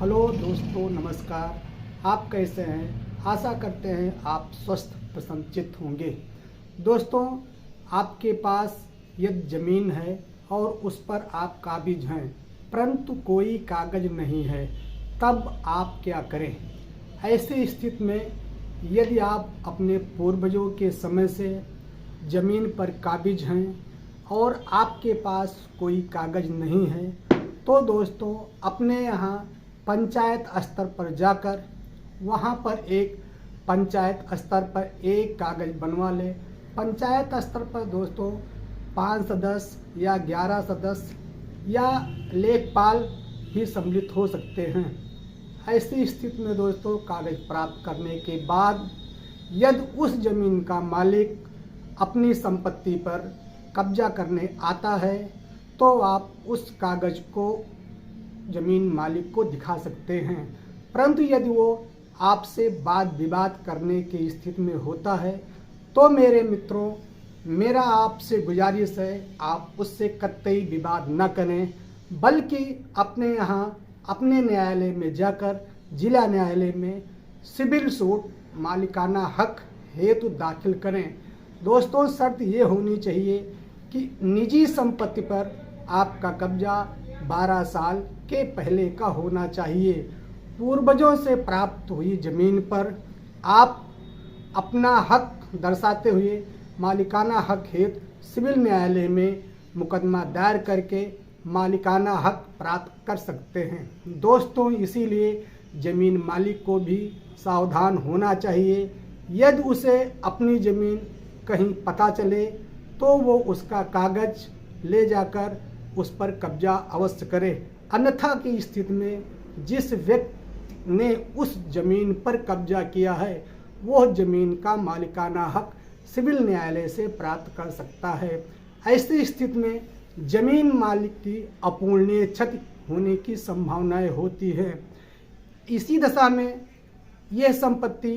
Hello दोस्तों, नमस्कार। आप कैसे हैं? आशा करते हैं आप स्वस्थ प्रसन्नचित्त होंगे। दोस्तों, आपके पास यदि ज़मीन है और उस पर आप काबिज हैं परंतु कोई कागज नहीं है, तब आप क्या करें? ऐसी स्थिति में यदि आप अपने पूर्वजों के समय से ज़मीन पर काबिज हैं और आपके पास कोई कागज नहीं है, तो दोस्तों अपने यहाँ पंचायत स्तर पर जाकर वहाँ पर एक पंचायत स्तर पर एक कागज़ बनवा लें। पंचायत स्तर पर दोस्तों 5 सदस्य या 11 सदस्य या लेखपाल भी सम्मिलित हो सकते हैं। ऐसी स्थिति में दोस्तों कागज़ प्राप्त करने के बाद यदि उस ज़मीन का मालिक अपनी संपत्ति पर कब्जा करने आता है तो आप उस कागज़ को ज़मीन मालिक को दिखा सकते हैं। परंतु यदि वो आपसे वाद विवाद करने की स्थिति में होता है तो मेरे मित्रों, मेरा आपसे गुजारिश है, आप उससे कतई विवाद न करें, बल्कि अपने यहाँ अपने न्यायालय में जाकर जिला न्यायालय में सिविल सूट मालिकाना हक हेतु दाखिल करें। दोस्तों, शर्त ये होनी चाहिए कि निजी संपत्ति पर आपका कब्जा 12 साल के पहले का होना चाहिए। पूर्वजों से प्राप्त हुई ज़मीन पर आप अपना हक दर्शाते हुए मालिकाना हक हेतु सिविल न्यायालय में मुकदमा दायर करके मालिकाना हक प्राप्त कर सकते हैं। दोस्तों, इसीलिए ज़मीन मालिक को भी सावधान होना चाहिए। यदि उसे अपनी ज़मीन कहीं पता चले तो वो उसका कागज़ ले जाकर उस पर कब्जा अवश्य करे, अन्यथा की स्थिति में जिस व्यक्ति ने उस ज़मीन पर कब्जा किया है वो ज़मीन का मालिकाना हक सिविल न्यायालय से प्राप्त कर सकता है। ऐसी स्थिति में ज़मीन मालिक की अपूरणीय क्षति होने की संभावनाएं होती है। इसी दशा में यह संपत्ति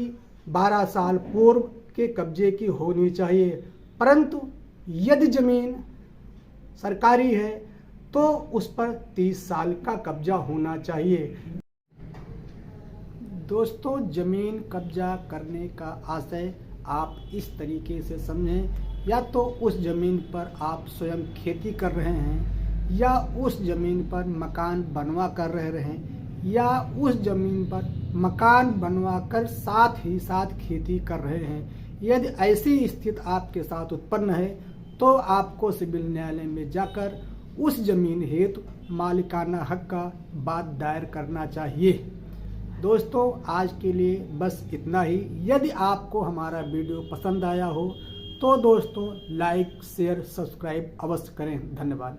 12 साल पूर्व के कब्जे की होनी चाहिए, परंतु यदि ज़मीन सरकारी है तो उस पर 30 साल का कब्जा होना चाहिए। दोस्तों, ज़मीन कब्जा करने का आशय आप इस तरीके से समझें, या तो उस ज़मीन पर आप स्वयं खेती कर रहे हैं, या उस ज़मीन पर मकान बनवा कर रहे हैं, या उस ज़मीन पर मकान बनवा कर साथ ही साथ खेती कर रहे हैं। यदि ऐसी स्थिति आपके साथ उत्पन्न है तो आपको सिविल न्यायालय में जाकर उस ज़मीन हेतु मालिकाना हक का वाद दायर करना चाहिए। दोस्तों, आज के लिए बस इतना ही। यदि आपको हमारा वीडियो पसंद आया हो तो दोस्तों लाइक, शेयर, सब्सक्राइब अवश्य करें। धन्यवाद।